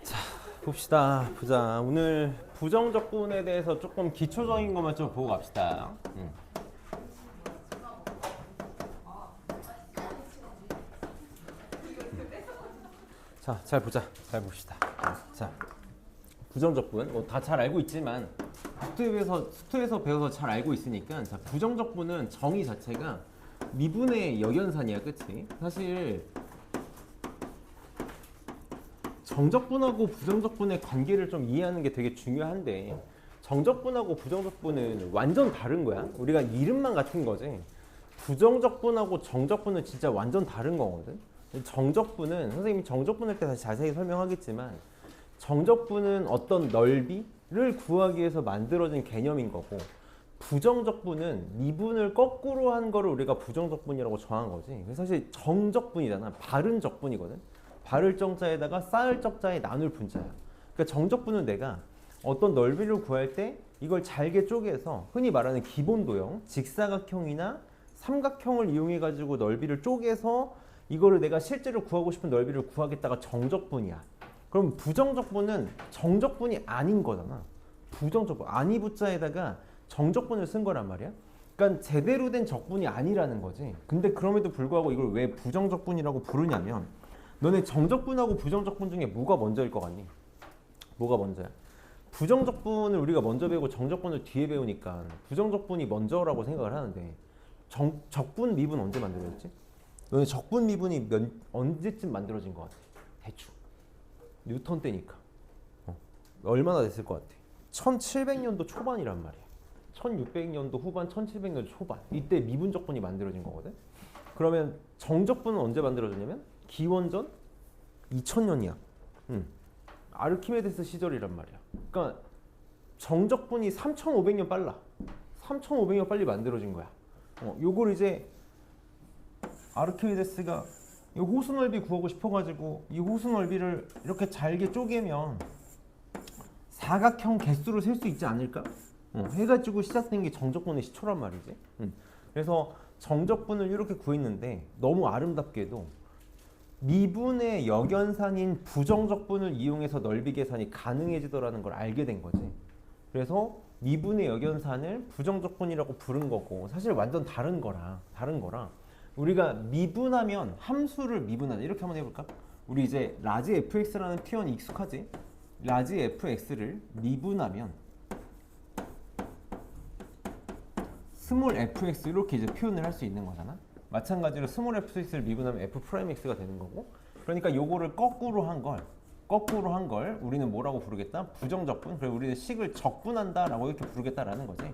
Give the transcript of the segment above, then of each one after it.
자, 봅시다. 보자. 오늘 부정적분에 대해서 조금 기초적인 것만 좀 보고 갑시다. 자, 잘 보자. 잘 봅시다. 자, 부정적분. 뭐 다 잘 알고 있지만 수투에서 배워서 잘 알고 있으니까, 자, 부정적분은 정의 자체가 미분의 역연산이야, 그치? 사실 정적분하고 부정적분의 관계를 좀 이해하는 게 되게 중요한데, 정적분하고 부정적분은 완전 다른 거야. 우리가 이름만 같은 거지. 부정적분하고 정적분은 진짜 완전 다른 거거든. 정적분은 선생님이 정적분 할 때 다시 자세히 설명하겠지만, 정적분은 어떤 넓이를 구하기 위해서 만들어진 개념인 거고, 부정적분은 미분을 거꾸로 한 거를 우리가 부정적분이라고 정한 거지. 사실 정적분이잖아. 바른 적분이거든. 바를 정자에다가 쌓을 적자에 나눌 분자야. 그러니까 정적분은 내가 어떤 넓이를 구할 때 이걸 잘게 쪼개서 흔히 말하는 기본도형, 직사각형이나 삼각형을 이용해 가지고 넓이를 쪼개서 이거를 내가 실제로 구하고 싶은 넓이를 구하겠다가 정적분이야. 그럼 부정적분은 정적분이 아닌 거잖아. 부정적분, 아니 부자에다가 정적분을 쓴 거란 말이야. 그러니까 제대로 된 적분이 아니라는 거지. 근데 그럼에도 불구하고 이걸 왜 부정적분이라고 부르냐면, 너네 정적분하고 부정적분 중에 뭐가 먼저일 것 같니? 뭐가 먼저야? 부정적분을 우리가 먼저 배우고 정적분을 뒤에 배우니까 부정적분이 먼저라고 생각을 하는데, 적분, 미분 언제 만들어졌지? 너네 적분, 미분이 언제쯤 만들어진 것 같아? 대충 뉴턴 때니까. 얼마나 됐을 것 같아? 1700년도 초반이란 말이야. 1600년도 후반, 1700년도 초반. 이때 미분적분이 만들어진 거거든. 그러면 정적분은 언제 만들어졌냐면 기원전 2000년이야. 아르키메데스 시절이란 말이야. 그러니까 정적분이 3500년 빨라. 3500년 빨리 만들어진 거야. 요걸 이제 아르키메데스가 이 호수 넓이 구하고 싶어가지고 이 호수 넓이를 이렇게 잘게 쪼개면 사각형 개수를 셀 수 있지 않을까? 해가지고 시작된 게 정적분의 시초란 말이지. 그래서 정적분을 이렇게 구했는데, 너무 아름답게도 미분의 역연산인 부정적분을 이용해서 넓이 계산이 가능해지더라는 걸 알게 된 거지. 그래서 미분의 역연산을 부정적분이라고 부른 거고, 사실 완전 다른 거라. 우리가 미분하면, 함수를 미분하자, 이렇게 한번 해볼까? 우리 이제 라지 fx라는 표현이 익숙하지? 라지 fx를 미분하면 스몰 fx, 이렇게 이제 표현을 할 수 있는 거잖아. 마찬가지로 스몰 fx를 미분하면 f'x가 되는 거고, 그러니까 요거를 거꾸로 한 걸 우리는 뭐라고 부르겠다? 부정적분. 그래서 우리는 식을 적분한다라고 이렇게 부르겠다라는 거지.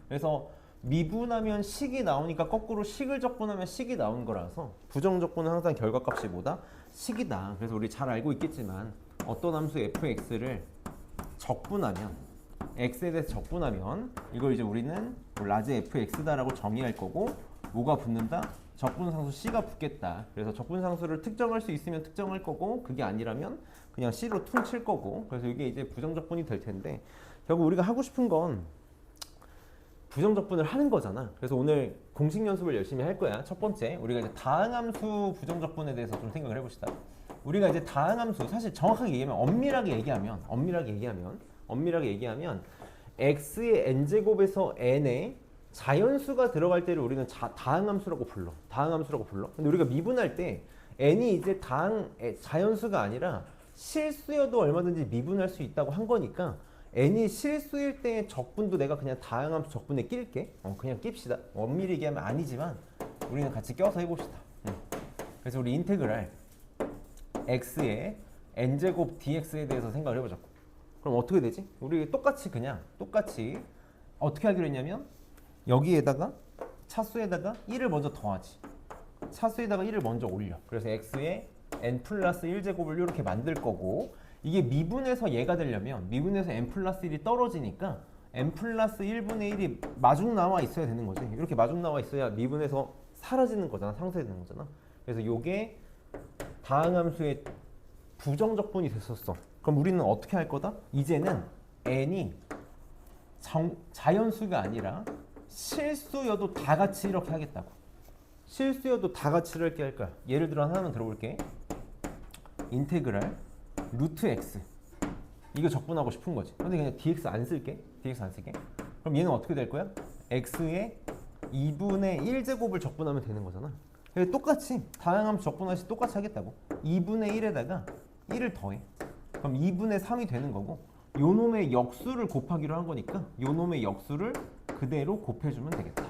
그래서 미분하면 식이 나오니까 거꾸로 식을 적분하면 식이 나온 거라서, 부정적분은 항상 결과값이 뭐다? 식이다. 그래서 우리 잘 알고 있겠지만, 어떤 함수 fx를 적분하면, x에 대해서 적분하면 이걸 이제 우리는 라지 fx다라고 정의할 거고, 뭐가 붙는다? 적분상수 c가 붙겠다. 그래서 적분상수를 특정할 수 있으면 특정할 거고, 그게 아니라면 그냥 c로 퉁칠 거고, 그래서 이게 이제 부정적분이 될 텐데, 결국 우리가 하고 싶은 건 부정적분을 하는 거잖아. 그래서 오늘 공식 연습을 열심히 할 거야. 첫 번째, 우리가 이제 다항함수 부정적분에 대해서 좀 생각을 해봅시다. 우리가 이제 다항함수, 사실 정확하게 얘기하면, 엄밀하게 얘기하면 x의 n제곱에서 n에 자연수가 들어갈 때를 우리는 다항함수라고 불러. 근데 우리가 미분할 때 n이 이제 자연수가 아니라 실수여도 얼마든지 미분할 수 있다고 한 거니까, n이 실수일 때의 적분도 내가 그냥 다항함수 적분에 낄게. 그냥 낍시다. 엄밀히 얘기하면 아니지만 우리는 같이 껴서 해봅시다. 그래서 우리 인테그랄 x의 n제곱 dx에 대해서 생각을 해보자고. 그럼 어떻게 되지? 우리 똑같이 어떻게 하기로 했냐면, 여기에다가 차수에다가 1을 먼저 더하지. 차수에다가 1을 먼저 올려. 그래서 x의 n 플러스 1제곱을 이렇게 만들 거고, 이게 미분에서 얘가 되려면 미분에서 n 플러스 1이 떨어지니까 n 플러스 1분의 1이 마중 나와 있어야 되는 거지. 이렇게 마중 나와 있어야 미분에서 사라지는 거잖아. 상쇄되는 거잖아. 그래서 요게 다항함수의 부정적분이 됐었어. 그럼 우리는 어떻게 할 거다? 이제는 n이 자연수가 아니라 실수여도 다 같이 이렇게 하겠다고. 실수여도 다 같이 이렇게 할 거야. 예를 들어 하나만 들어볼게. 인테그랄 루트 x 이거 적분하고 싶은 거지. 근데 그냥 dx 안 쓸게. dx 안 쓸게. 그럼 얘는 어떻게 될 거야? x의 2분의 1제곱을 적분하면 되는 거잖아. 똑같이 다양함수 적분하시 똑같이 하겠다고. 2분의 1에다가 1을 더해. 그럼 2분의 3이 되는 거고 요 놈의 역수를 곱하기로 한 거니까 요 놈의 역수를 그대로 곱해주면 되겠다.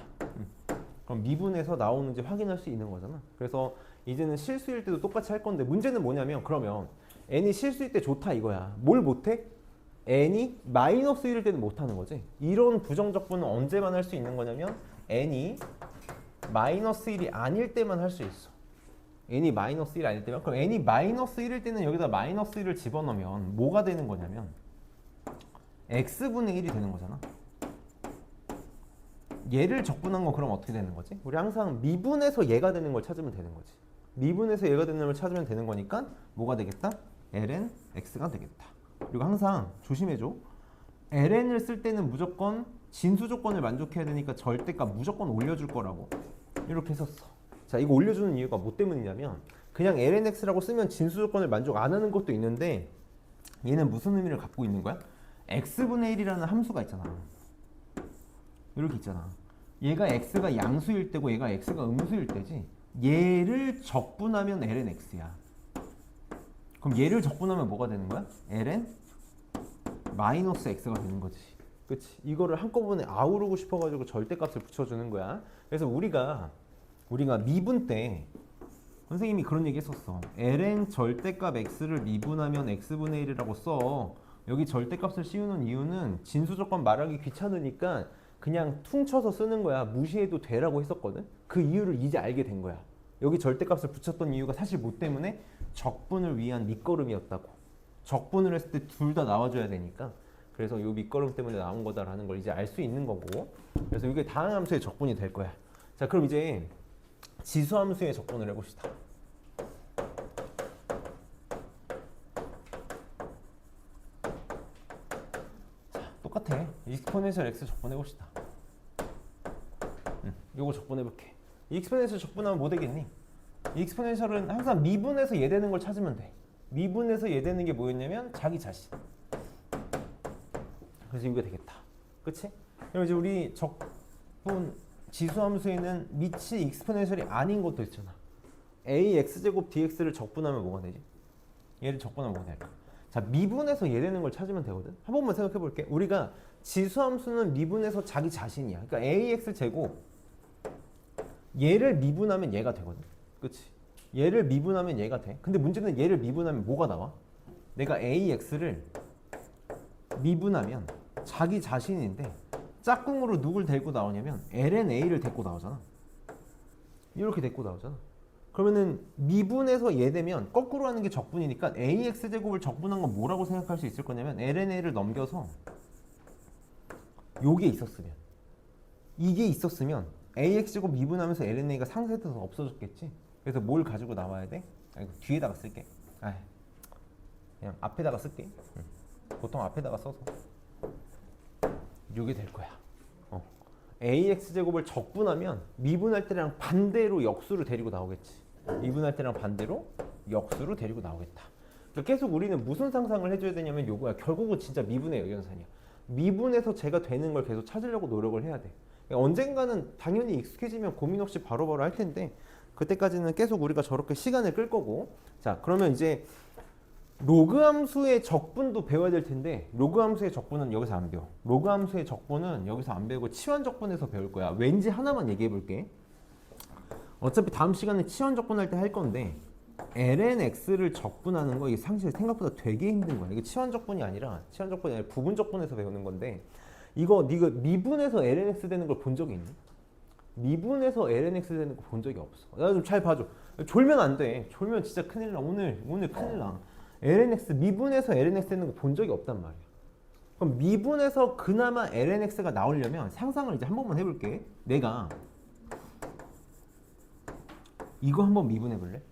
그럼 미분에서 나오는지 확인할 수 있는 거잖아. 그래서 이제는 실수일 때도 똑같이 할 건데 문제는 뭐냐면 그러면 n이 실수일 때 좋다 이거야. 뭘 못해? n이 마이너스 1일 때는 못하는 거지. 이런 부정적분은 언제만 할 수 있는 거냐면 n이 마이너스 1이 아닐 때만 할 수 있어. n이 마이너스 1이 아닐 때면 그럼 n이 마이너스 1일 때는 여기다 마이너스 1을 집어넣으면 뭐가 되는 거냐면 x분의 1이 되는 거잖아. 얘를 적분한 건 그럼 어떻게 되는 거지? 우리 항상 미분에서 얘가 되는 걸 찾으면 되는 거지. 미분에서 얘가 되는 걸 찾으면 되는 거니까 뭐가 되겠다? ln x가 되겠다. 그리고 항상 조심해줘. ln을 쓸 때는 무조건 진수 조건을 만족해야 되니까 절대값 무조건 올려줄 거라고 이렇게 했었어. 자, 이거 올려주는 이유가 뭐 때문이냐면 그냥 ln x라고 쓰면 진수 조건을 만족 안 하는 것도 있는데 얘는 무슨 의미를 갖고 있는 거야? x분의 1이라는 함수가 있잖아. 이렇게 있잖아. 얘가 x가 양수일 때고 얘가 x가 음수일 때지. 얘를 적분하면 ln x야. 그럼 얘를 적분하면 뭐가 되는 거야? ln 마이너스 x가 되는 거지. 그치? 이거를 한꺼번에 아우르고 싶어가지고 절대값을 붙여주는 거야. 그래서 우리가 미분 때 선생님이 그런 얘기 했었어. ln 절대값 x를 미분하면 x분의 1이라고 써. 여기 절대값을 씌우는 이유는 진수조건 말하기 귀찮으니까 그냥 퉁쳐서 쓰는 거야. 무시해도 되라고 했었거든. 그 이유를 이제 알게 된 거야. 여기 절대값을 붙였던 이유가 사실 뭐 때문에? 적분을 위한 밑거름이었다고. 적분을 했을 때 둘 다 나와줘야 되니까. 그래서 이 밑거름 때문에 나온 거다라는 걸 이제 알 수 있는 거고. 그래서 이게 다항함수의 적분이 될 거야. 자, 그럼 이제 지수함수의 적분을 해봅시다. 똑같아. 익스포넨셜 x 적분해봅시다. 요거 적분해볼게. 익스포넨셜 적분하면 뭐 되겠니? 익스포넨셜은 항상 미분에서 얘 되는 걸 찾으면 돼. 미분에서 얘 되는 게 뭐였냐면 자기 자신. 그래서 이게 되겠다. 그치? 그럼 이제 우리 적분 지수함수에는 미치 익스포넨셜이 아닌 것도 있잖아. ax제곱 dx를 적분하면 뭐가 되지? 얘를 적분하면 뭐가 될까? 자, 미분에서 얘 되는 걸 찾으면 되거든. 한 번만 생각해 볼게. 우리가 지수함수는 미분에서 자기 자신이야. 그러니까 ax제곱 얘를 미분하면 얘가 되거든. 그치? 얘를 미분하면 얘가 돼. 근데 문제는 얘를 미분하면 뭐가 나와? 내가 ax를 미분하면 자기 자신인데 짝꿍으로 누굴 데리고 나오냐면 ln a를 데리고 나오잖아. 이렇게 데리고 나오잖아. 그러면은 미분에서 얘 되면 거꾸로 하는 게 적분이니까 ax제곱을 적분한 건 뭐라고 생각할 수 있을 거냐면 ln a를 넘겨서 요게 있었으면 이게 있었으면 ax제곱 미분하면서 ln a가 상쇄돼서 없어졌겠지. 그래서 뭘 가지고 나와야 돼? 이거 뒤에다가 쓸게. 그냥 앞에다가 쓸게. 보통 앞에다가 써서 요게 될 거야. ax제곱을 적분하면 미분할 때랑 반대로 역수를 데리고 나오겠지. 미분할 때랑 반대로 역수를 데리고 나오겠다. 그러니까 계속 우리는 무슨 상상을 해줘야 되냐면 요거야. 결국은 진짜 미분의 역연산이야. 미분에서 제가 되는 걸 계속 찾으려고 노력을 해야 돼. 그러니까 언젠가는 당연히 익숙해지면 고민 없이 바로바로 할 텐데 그때까지는 계속 우리가 저렇게 시간을 끌 거고. 자, 그러면 이제 로그 함수의 적분도 배워야 될 텐데 로그 함수의 적분은 여기서 안 배워. 로그 함수의 적분은 여기서 안 배우고 치환 적분에서 배울 거야. 왠지 하나만 얘기해 볼게. 어차피 다음 시간에 치환 적분할 때 할 건데 ln x를 적분하는 거 이게 사실 생각보다 되게 힘든 거야. 이게 치환 적분이 아니라 부분 적분에서 배우는 건데 이거 네가 미분에서 ln x 되는 걸 본 적이 있니? 미분에서 ln x 되는 거 본 적이 없어. 나 좀 잘 봐줘. 졸면 안 돼. 졸면 진짜 큰일 나. 오늘 큰일 나. ln x 미분에서 ln x 되는 거 본 적이 없단 말이야. 그럼 미분에서 그나마 ln x가 나오려면 상상을 이제 한 번만 해볼게. 내가 이거 한번 미분해 볼래?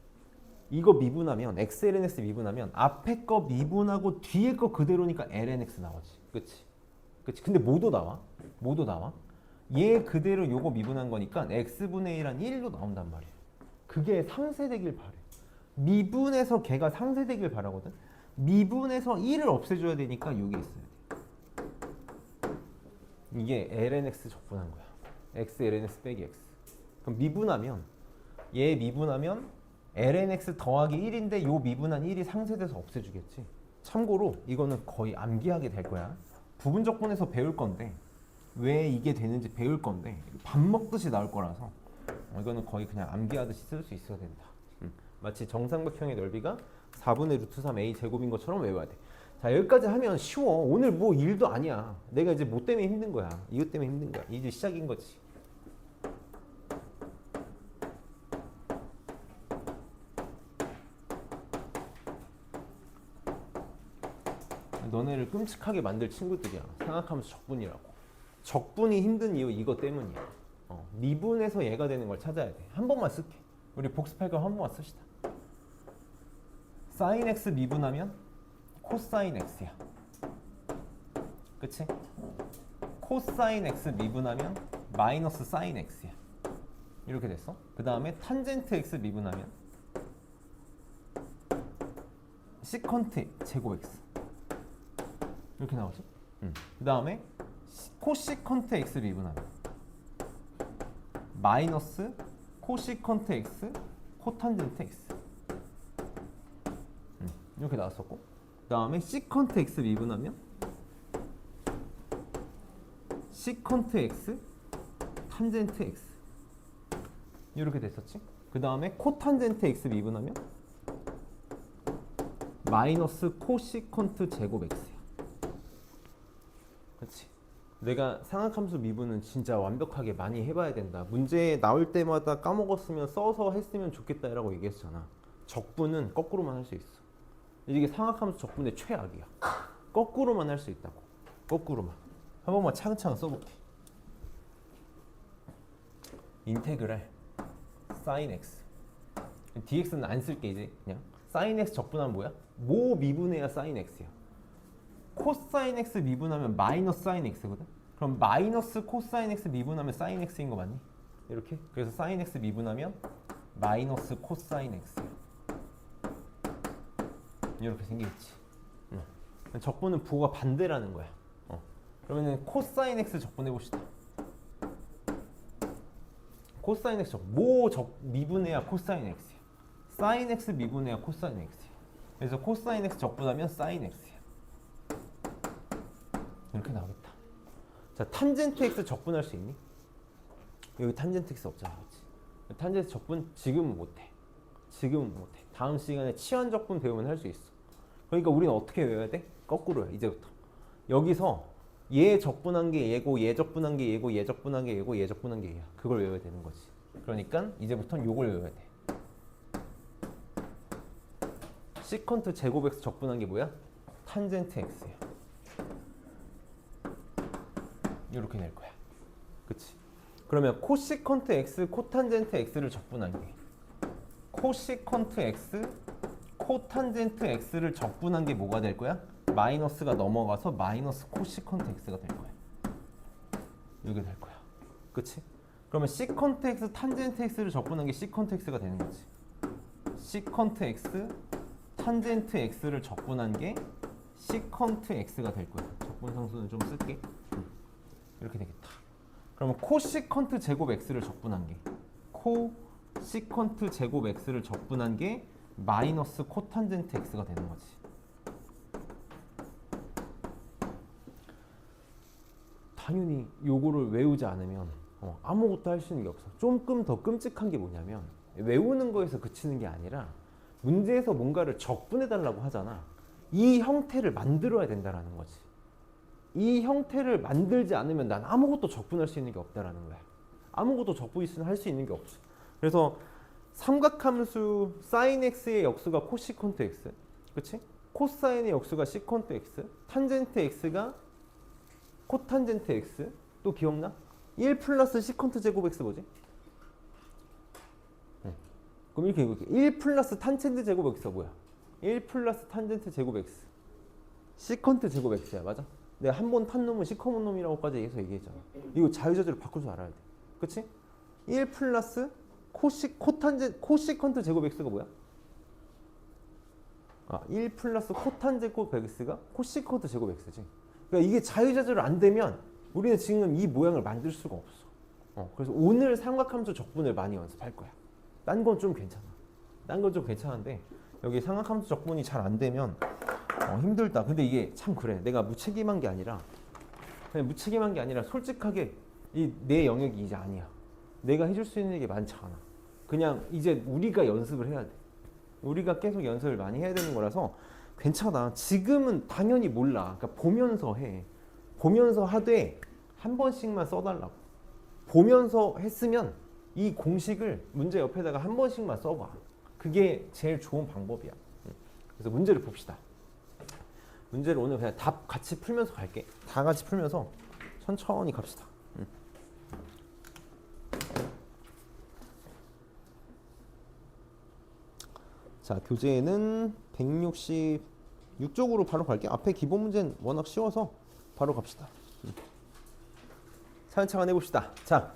이거 미분하면 x ln x 미분하면 앞에 거 미분하고 뒤에 거 그대로니까 ln x 나오지. 그치? 근데 뭐도 나와? 얘 그대로 요거 미분한 거니까 x분의 1한 1로 나온단 말이야. 그게 상쇄되길 바래. 미분에서 걔가 상쇄되길 바라거든. 미분에서 1을 없애줘야 되니까 여기 있어야 돼. 이게 lnx 적분한 거야. x lnx 빼기 x. 그럼 미분하면 얘 미분하면 lnx 더하기 1인데 요 미분한 1이 상쇄돼서 없애주겠지. 참고로 이거는 거의 암기하게 될 거야. 부분적분에서 배울 건데 왜 이게 되는지 배울 건데 밥 먹듯이 나올 거라서 이거는 거의 그냥 암기하듯이 쓸 수 있어야 된다. 마치 정삼각형의 넓이가 4분의 루트 3 a 제곱인 것처럼 외워야 돼. 자, 여기까지 하면 쉬워. 오늘 뭐 일도 아니야. 내가 이제 뭐 때문에 힘든 거야. 이것 때문에 힘든 거야. 이제 시작인 거지. 너네를 끔찍하게 만들 친구들이야. 생각하면서 적분이라고. 적분이 힘든 이유 이거 때문이야. 미분에서 얘가 되는 걸 찾아야 돼. 한 번만 쓸게. 우리 복습할 거 한 번만 씁시다. sin x 미분하면 코사인 x야. 그치? 코사인 x 미분하면 마이너스 사인 x야. 이렇게 됐어. 그 다음에 탄젠트 x 미분하면 시컨트 제곱 x. 이렇게 나오지? 그 다음에 코시컨트 x 미분하면 마이너스 코시컨트 x 코탄젠트 x. 이렇게 나왔었고, 그 다음에 시컨트 x 미분하면 시컨트 x 탄젠트 x. 이렇게 됐었지? 그 다음에 코탄젠트 x 미분하면 마이너스 코시컨트 제곱 x야. 그렇지? 내가 상악함수 미분은 진짜 완벽하게 많이 해봐야 된다. 문제 나올 때마다 까먹었으면 써서 했으면 좋겠다라고 얘기했잖아. 적분은 거꾸로만 할 수 있어. 이게 상악함수 적분의 최악이야. 거꾸로만 할 수 있다고. 거꾸로만. 한 번만 차근차근 써볼게. 인테그랄 sin x. dx는 안 쓸게 이제 그냥. sin x 적분하면 뭐야? 모 미분해야 sin x야. 코사인 x 미분하면 마이너스 사인 x거든. 그럼 마이너스 코사인 x 미분하면 사인 x인 거 맞니? 이렇게. 그래서 사인 x 미분하면 마이너스 코사인 x야. 이렇게 생기겠지. 적분은 부호가 반대라는 거야. 그러면은 코사인 x 적분해 봅시다. 코사인 x 미분해야 코사인 x야. 사인 x 미분해야 코사인 x야. 그래서 코사인 x 적분하면 사인 x야. 이렇게 나오겠다. 자, 탄젠트 x 적분할 수 있니? 여기 탄젠트 x 없잖아. 그렇지? 탄젠트 적분 지금은 못해. 지금은 못해. 다음 시간에 치환 적분 배우면 할 수 있어. 그러니까 우리는 어떻게 외워야 돼? 거꾸로야. 이제부터. 여기서 얘 적분한 게 얘고 얘 적분한 게 얘고 얘 적분한 게 얘고 얘 적분한 게 얘야. 그걸 외워야 되는 거지. 그러니까 이제부터는 요걸 외워야 돼. 시컨트 제곱 x 적분한 게 뭐야? 탄젠트 x야. 이렇게 낼 거야. 그치? 그러면 코시컨트 x, 코탄젠트 x를 적분한 게 코시컨트 x, 코탄젠트 x를 적분한 게 뭐가 될 거야? 마이너스가 넘어가서 마이너스 코시컨트 x가 될 거야. 이렇게 될 거야. 그치? 그러면 시컨트 x, 탄젠트 x를 적분한 게 시컨트 x가 되는 거지. 시컨트 x, 탄젠트 x를 적분한 게 시컨트 x가 될 거야. 적분 상수는 좀 쓸게. 이렇게 되겠다. 그러면 코시컨트 제곱 x를 적분한 게 코시컨트 제곱 x를 적분한 게 마이너스 코탄젠트 x가 되는 거지. 당연히 요거를 외우지 않으면 아무것도 할 수 있는 게 없어. 조금 더 끔찍한 게 뭐냐면 외우는 거에서 그치는 게 아니라 문제에서 뭔가를 적분해 달라고 하잖아. 이 형태를 만들어야 된다라는 거지. 이 형태를 만들지 않으면 난 아무것도 적분할 수 있는 게 없다라는 거야. 아무것도 적분할 수 있는 게 없어. 그래서 삼각함수 sin x의 역수가 코시컨트 x, 그치? 코사인의 역수가 시컨트 x, 탄젠트 x가 코탄젠트 x. 또 기억나? 1 플러스 시컨트 제곱 x 뭐지? 그럼 이렇게 읽을게. 1 플러스 탄젠트 제곱 x가 뭐야? 1 플러스 탄젠트 제곱 x. 시컨트 제곱 x야, 맞아? 내가 한 번 탄 놈은 시커먼 놈이라고까지 해서 얘기했잖아. 이거 자유자재로 바꿔서 알아야 돼. 그치? 1 플러스 코시컨트 제곱 x가 뭐야? 1 플러스 코탄 제곱 x가 코시코트 제곱 x지. 그러니까 이게 자유자재로 안 되면 우리는 지금 이 모양을 만들 수가 없어. 그래서 오늘 삼각함수 적분을 많이 연습할 거야. 딴 건 좀 괜찮아. 딴 건 좀 괜찮은데 여기 삼각함수 적분이 잘 안 되면 힘들다. 근데 이게 참 그래. 내가 무책임한 게 아니라 그냥 무책임한 게 아니라 솔직하게 내 영역이 이제 아니야. 내가 해줄 수 있는 게 많지 않아. 그냥 이제 우리가 연습을 해야 돼. 우리가 계속 연습을 많이 해야 되는 거라서 괜찮아. 지금은 당연히 몰라. 그러니까 보면서 해. 보면서 하되 한 번씩만 써달라고. 보면서 했으면 이 공식을 문제 옆에다가 한 번씩만 써봐. 그게 제일 좋은 방법이야. 그래서 문제를 봅시다. 문제를 오늘 그냥 답 같이 풀면서 갈게. 다 같이 풀면서 천천히 갑시다. 자, 교재는 166쪽으로 바로 갈게. 앞에 기본 문제는 워낙 쉬워서 바로 갑시다. 차근차근 해봅시다. 자,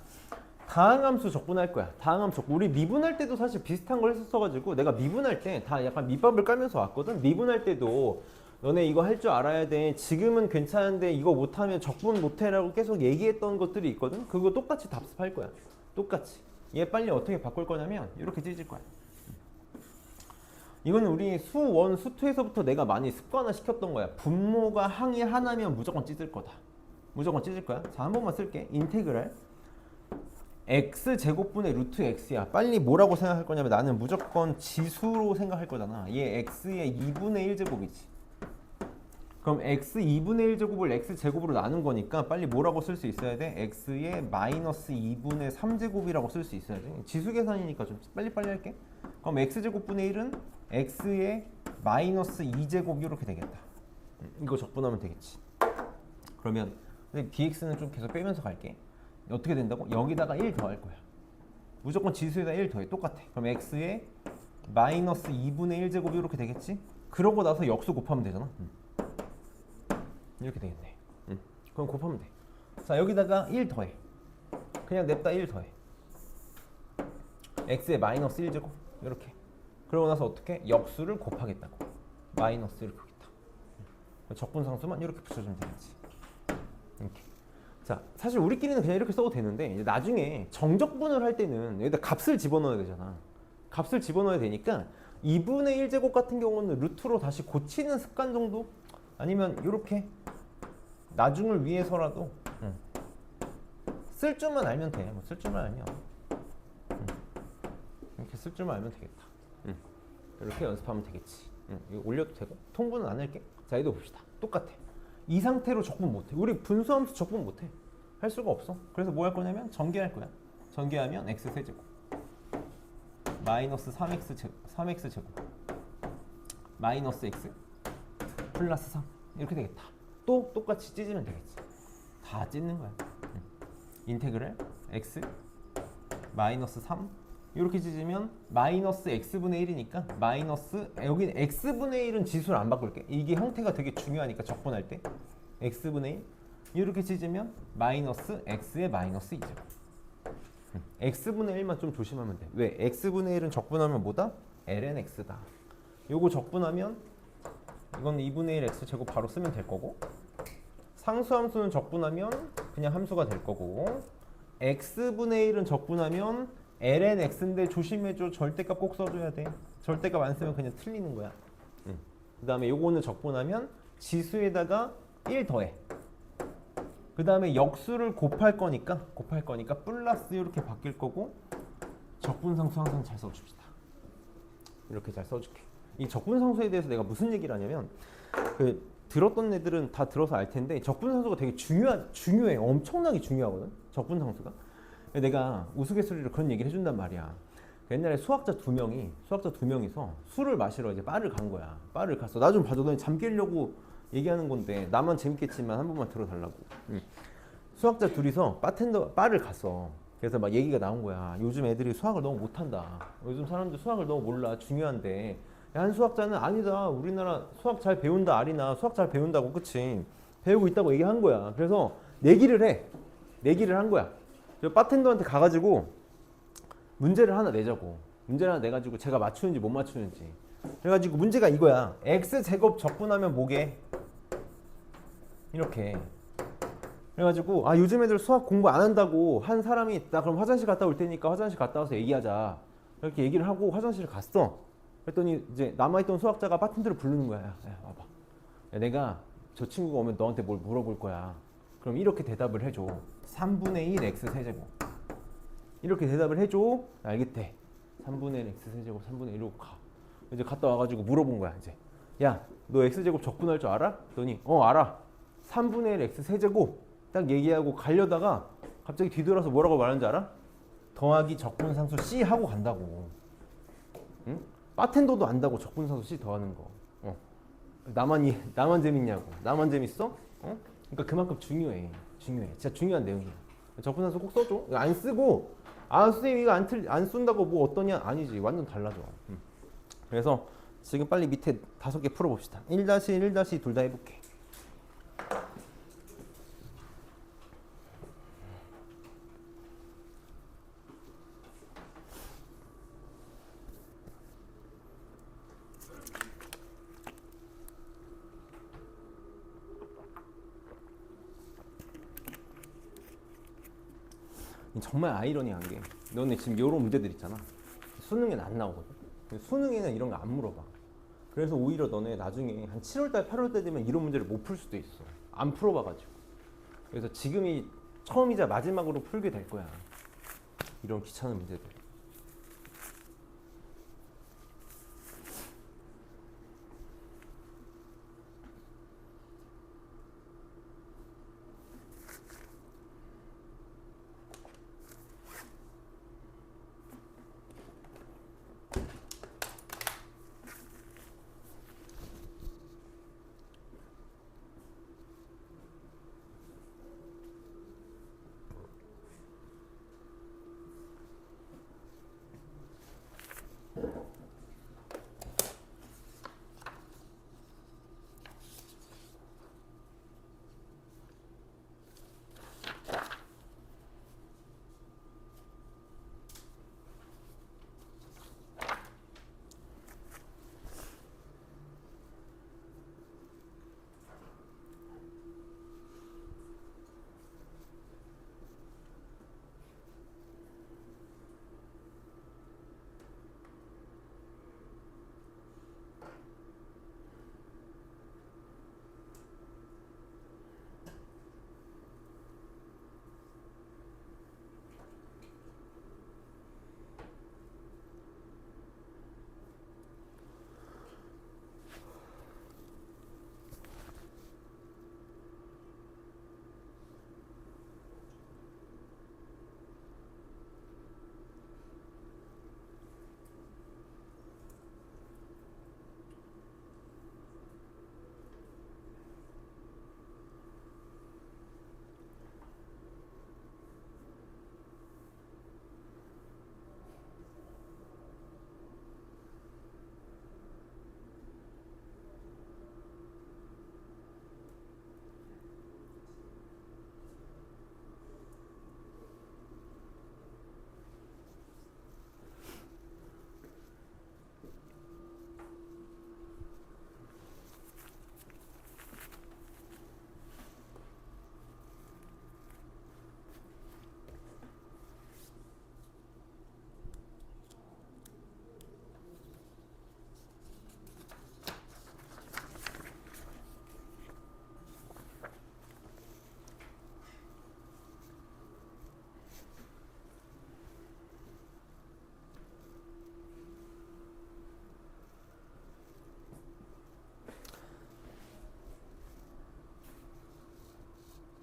다항함수 적분할 거야. 다항함수 적분. 우리 미분할 때도 사실 비슷한 걸 했었어가지고 내가 미분할 때 다 약간 밑밥을 깔면서 왔거든. 미분할 때도 너네 이거 할 줄 알아야 돼. 지금은 괜찮은데 이거 못하면 적분 못해라고 계속 얘기했던 것들이 있거든. 그거 똑같이 답습할 거야. 똑같이. 얘 빨리 어떻게 바꿀 거냐면 이렇게 찢을 거야. 이거는 우리 수1, 수2에서부터 내가 많이 습관화 시켰던 거야. 분모가 항이 하나면 무조건 찢을 거다. 무조건 찢을 거야. 자, 한 번만 쓸게. 인테그랄 x제곱분의 루트 x야. 빨리 뭐라고 생각할 거냐면 나는 무조건 지수로 생각할 거잖아. 얘 x의 2분의 1제곱이지. 그럼 x 2분의 1제곱을 x제곱으로 나눈 거니까 빨리 뭐라고 쓸 수 있어야 돼? x의 마이너스 2분의 3제곱이라고 쓸 수 있어야지. 지수 계산이니까 좀 빨리빨리 할게. 그럼 x제곱분의 1은 x의 마이너스 2제곱 이렇게 되겠다. 이거 적분하면 되겠지. 그러면 dx는 좀 계속 빼면서 갈게. 어떻게 된다고? 여기다가 1 더할 거야. 무조건 지수에다 1 더해. 똑같아. 그럼 x의 마이너스 2분의 1제곱이 이렇게 되겠지? 그러고 나서 역수 곱하면 되잖아. 이렇게 되겠네. 그럼 곱하면 돼. 자, 여기다가 1 더해. 그냥 냅다 1 더해. x의 마이너스 1제곱 이렇게. 그러고 나서 어떻게? 역수를 곱하겠다고. 마이너스 이렇게 하겠다. 적분상수만 이렇게 붙여주면 되겠지. 이렇게. 자, 사실 우리끼리는 그냥 이렇게 써도 되는데 이제 나중에 정적분을 할 때는 여기다 값을 집어넣어야 되잖아. 값을 집어넣어야 되니까 2분의 1제곱 같은 경우는 루트로 다시 고치는 습관 정도? 아니면 이렇게 나중을 위해서라도 쓸 줄만 알면 돼. 뭐 쓸 줄만 알면 이렇게 쓸 줄만 알면 되겠다. 이렇게 연습하면 되겠지. 이거 올려도 되고 통분은 안 할게. 자, 얘도 봅시다. 똑같아. 이 상태로 적분 못해. 우리 분수함수 적분 못해. 할 수가 없어. 그래서 뭐 할 거냐면 전개할 거야. 전개하면 x세제곱 마이너스 3x제곱 마이너스 x 플러스 3 이렇게 되겠다. 또 똑같이 찢으면 되겠지. 다 찢는 거야. 인테그랄 x 마이너스 3 이렇게 찢으면 마이너스 x분의 1이니까 마이너스 여기는 x분의 1은 지수를 안 바꿀게. 이게 형태가 되게 중요하니까 적분할 때 x분의 1 이렇게 찢으면 마이너스 x의 마이너스 2제곱. x분의 1만 좀 조심하면 돼. 왜? x분의 1은 적분하면 뭐다? ln x다. 요거 적분하면 이건 2분의 1 x제곱 바로 쓰면 될 거고, 상수함수는 적분하면 그냥 함수가 될 거고, x분의 1은 적분하면 ln x인데 조심해줘. 절대값 꼭 써줘야 돼. 절대값 안 쓰면 그냥 틀리는 거야. 그 다음에 요거는 적분하면 지수에다가 1 더해. 그 다음에 역수를 곱할 거니까 플러스 이렇게 바뀔 거고, 적분상수 항상 잘 써줍시다. 이렇게 잘 써줄게. 이 적분상수에 대해서 내가 무슨 얘기를 하냐면, 들었던 애들은 다 들어서 알 텐데 적분상수가 되게 중요해. 엄청나게 중요하거든. 적분상수가. 내가 우스갯소리로 그런 얘기를 해준단 말이야. 옛날에 수학자 두 명이서 술을 마시러 이제 바를 간 거야. 바를 갔어. 나 좀 봐줘. 너 잠 깨려고 얘기하는 건데 나만 재밌겠지만 한 번만 들어달라고. 수학자 둘이서 바를 갔어. 그래서 막 얘기가 나온 거야. 요즘 애들이 수학을 너무 못한다. 요즘 사람들 수학을 너무 몰라. 중요한데. 한 수학자는 아니다. 우리나라 수학 잘 배운다. 아리나 수학 잘 배운다고. 그치? 배우고 있다고 얘기한 거야. 그래서 내기를 한 거야. 저 바텐더한테 가가지고 문제를 하나 내자고. 문제를 하나 내가지고 제가 맞추는지 못 맞추는지. 그래가지고 문제가 이거야. x제곱 적분하면 뭐게? 이렇게. 그래가지고 요즘 애들 수학 공부 안 한다고 한 사람이 나 그럼 화장실 갔다 올 테니까 화장실 갔다 와서 얘기하자. 이렇게 얘기를 하고 화장실 갔어. 그랬더니 이제 남아있던 수학자가 바텐더를 부르는 거야. 야, 와봐. 야, 내가 저 친구가 오면 너한테 뭘 물어볼 거야. 그럼 이렇게 대답을 해줘. 3분의 1 x 세제곱. 이렇게 대답을 해줘. 알겠대. 3분의 1 x 세제곱 3분의 1로 가. 이제 갔다 와가지고 물어본 거야. 이제 야, 너 x제곱 적분할 줄 알아? 그랬더니 알아. 3분의 1 x 세제곱 딱 얘기하고 가려다가 갑자기 뒤돌아서 뭐라고 말하는지 알아? 더하기 적분상수 C 하고 간다고. 응? 바텐더도 안다고 적분상수 C 더하는 거. 나만 재밌냐고. 나만 재밌어? 그러니까 그만큼 중요해. 진짜 중요한 내용이야. 적분상수 꼭 써줘. 안 쓰고 선생님 이거 안 쓴다고 뭐 어떠냐? 아니지. 완전 달라져. 그래서 지금 빨리 밑에 5개 풀어봅시다. 1-1-2 둘 다 해볼게. 정말 아이러니한 게 너네 지금 이런 문제들 있잖아. 수능에는 안 나오거든. 수능에는 이런 거 안 물어봐. 그래서 오히려 너네 나중에 한 7월달 8월달 되면 이런 문제를 못 풀 수도 있어. 안 풀어봐가지고. 그래서 지금이 처음이자 마지막으로 풀게 될 거야. 이런 귀찮은 문제들.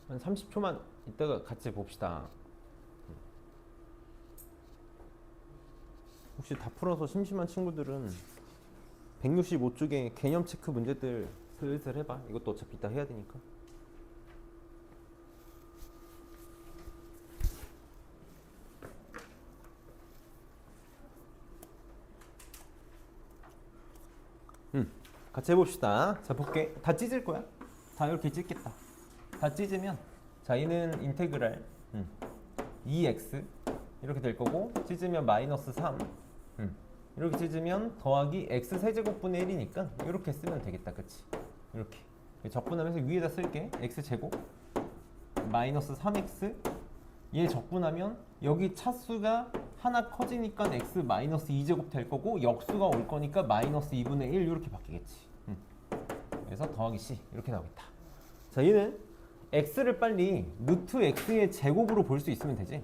한 30초만 이따가 같이 봅시다. 혹시 다 풀어서 심심한 친구들은 165쪽에 개념 체크 문제들 슬슬 해봐. 이것도 어차피 이따 해야 되니까. 같이 해봅시다. 자, 볼게. 다 찢을 거야. 다 이렇게 찢겠다. 다 찢으면 자, 얘는 인테그랄 2x 이렇게 될 거고, 찢으면 마이너스 3 이렇게 찢으면 더하기 x 세제곱분의 1이니까 이렇게 쓰면 되겠다. 그치? 이렇게 적분하면서 위에다 쓸게. x제곱 마이너스 3x 얘 적분하면 여기 차수가 하나 커지니까 x 마이너스 2제곱 될 거고 역수가 올 거니까 마이너스 2분의 1 이렇게 바뀌겠지. 그래서 더하기 c 이렇게 나오겠다. 자, 얘는 x를 빨리 루트 x의 제곱으로 볼 수 있으면 되지.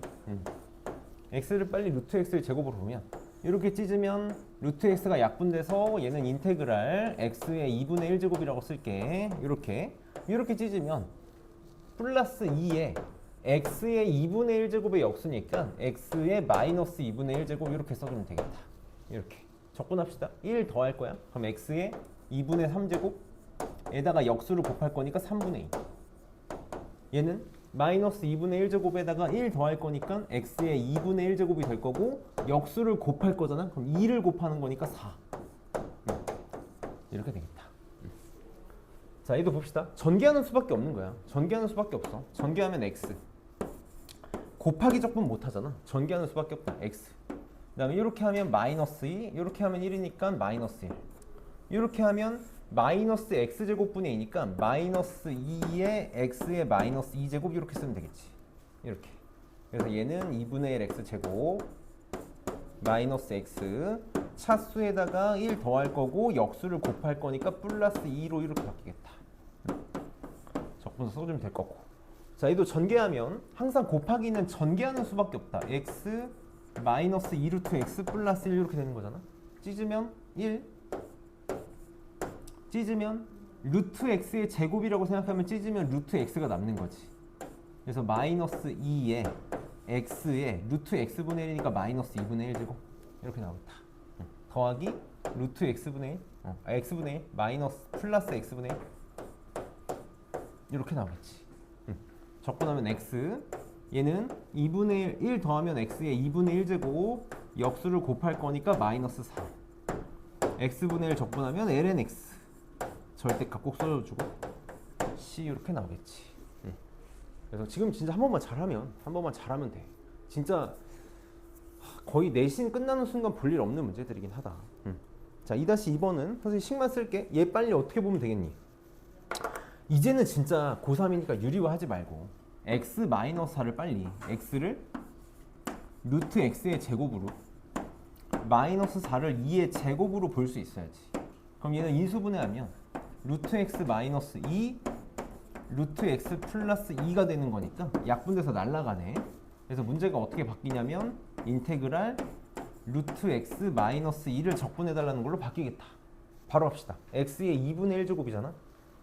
x를 빨리 루트 x의 제곱으로 보면 이렇게 찢으면 루트 x가 약분돼서 얘는 인테그랄 x의 2분의 1제곱이라고 쓸게. 이렇게 찢으면 플러스 2에 x의 2분의 1제곱의 역수니까 x의 마이너스 2분의 1제곱 이렇게 써주면 되겠다. 이렇게 적분합시다. 1 더할 거야. 그럼 x의 2분의 3제곱 에다가 역수를 곱할 거니까 3분의 2. 얘는 마이너스 2분의 1제곱에다가 1 더할 거니까 x의 2분의 1제곱이 될 거고 역수를 곱할 거잖아. 그럼 2를 곱하는 거니까 4. 이렇게 되겠다. 자, 얘도 봅시다. 전개하는 수밖에 없는 거야. 전개하는 수밖에 없어. 전개하면 x. 곱하기 적분 못 하잖아. 전개하는 수밖에 없다. x. 그 다음에 이렇게 하면 마이너스 2, 이렇게 하면 1이니까 마이너스 1. 이렇게 하면 마이너스 x제곱분의 2니까 마이너스 2의 x의 마이너스 2제곱 이렇게 쓰면 되겠지. 이렇게. 그래서 얘는 2분의 1 x제곱 마이너스 x 차수에다가 1 더할 거고 역수를 곱할 거니까 플러스 2로 이렇게 바뀌겠다. 적분서 써주면 될 거고. 자, 얘도 전개하면 항상 곱하기는 전개하는 수밖에 없다. x 마이너스 2루트 x 플러스 1 이렇게 되는 거잖아. 찢으면 1 찢으면 루트 x의 제곱이라고 생각하면 찢으면 루트 x가 남는 거지. 그래서 마이너스 2에 x에 루트 x분의 1이니까 마이너스 2분의 1제곱 이렇게 나오겠다. 더하기 루트 x분의 1 x분의 1 마이너스 플러스 x분의 1 이렇게 나오겠지. 적분하면 x 얘는 2분의 1 더하면 x의 2분의 1제곱 역수를 곱할 거니까 마이너스 4 x분의 1 적분하면 ln x 절대값 꼭 써주고 c 이렇게 나오겠지. 그래서 지금 진짜 한 번만 잘하면 돼. 진짜 거의 내신 끝나는 순간 볼 일 없는 문제들이긴 하다. 자, 2-2번은 선생님 식만 쓸게. 얘 빨리 어떻게 보면 되겠니? 이제는 진짜 고3이니까 유리화하지 말고 x-4를 빨리 x를 루트 x의 제곱으로 마이너스 4를 2의 제곱으로 볼 수 있어야지. 그럼 얘는 인수분해하면 루트 x 마이너스 2 루트 x 플러스 2가 되는 거니까 약분돼서 날라가네. 그래서 문제가 어떻게 바뀌냐면 인테그랄 루트 x 마이너스 2를 적분해달라는 걸로 바뀌겠다. 바로 합시다. x의 2분의 1제곱이잖아.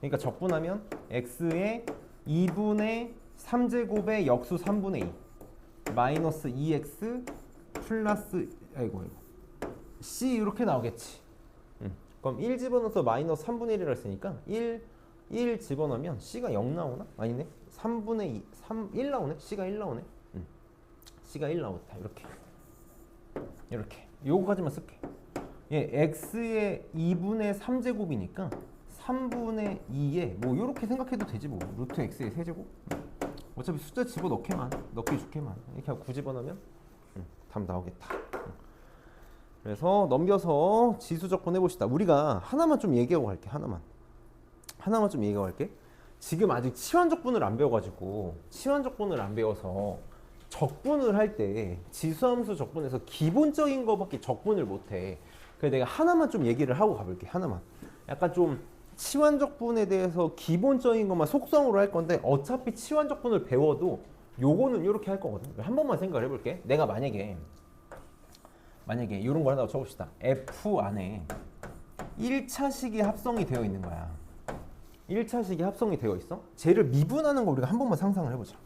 그러니까 적분하면 x의 2분의 3제곱의 역수 3분의 2 마이너스 2x 플러스 c 이렇게 나오겠지. 그럼 1 집어넣어서 마이너스 3분의 1이라 했으니까 1 집어넣으면 c가 0 나오나? 아니네. 3분의 2 1 나오네. c가 1 나오네. c가 1 나왔다. 이렇게 요거까지만 쓸게. 예, x의 2분의 3제곱이니까 3분의 2에 뭐 이렇게 생각해도 되지 뭐. 루트 x의 세제곱. 어차피 숫자 집어넣게만 넣기 좋게만 이렇게 하고 9 집어넣으면 답 나오겠다. 그래서 넘겨서 지수 적분해 봅시다. 우리가 하나만 좀 얘기하고 갈게. 하나만 좀 얘기하고 갈게. 지금 아직 치환적분을 안 배워가지고 치환적분을 안 배워서 적분을 할 때 지수함수 적분에서 기본적인 거밖에 적분을 못해. 그래서 내가 하나만 좀 얘기를 하고 가볼게. 하나만. 약간 좀 치환적분에 대해서 기본적인 것만 속성으로 할 건데 어차피 치환적분을 배워도 요거는 이렇게 할 거거든. 한 번만 생각을 해볼게. 내가 만약에 이런 걸 하나 쳐봅시다. F 안에 1차식이 합성이 되어 있는 거야. 1차식이 합성이 되어 있어. 쟤를 미분하는 거 우리가 한 번만 상상을 해보자.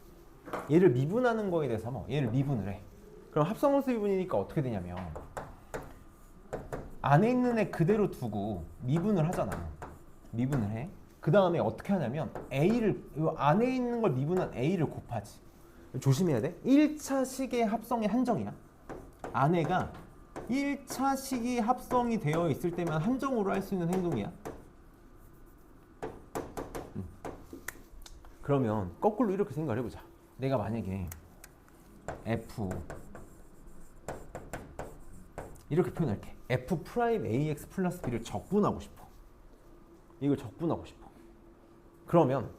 얘를 미분하는 거에 대해서 얘를 미분을 해. 그럼 합성함수 미분이니까 어떻게 되냐면 안에 있는 애 그대로 두고 미분을 하잖아. 미분을 해. 그 다음에 어떻게 하냐면 A를 안에 있는 걸 미분한 A를 곱하지. 조심해야 돼. 1차식의 합성이 한정이야. 안에가 1차식이 합성이 되어 있을 때만 한정으로 할 수 있는 행동이야. 그러면 거꾸로 이렇게 생각을 해보자. 내가 만약에 F 이렇게 표현할게. f 프라임 ax 플러스 b를 적분하고 싶어. 이걸 적분하고 싶어. 그러면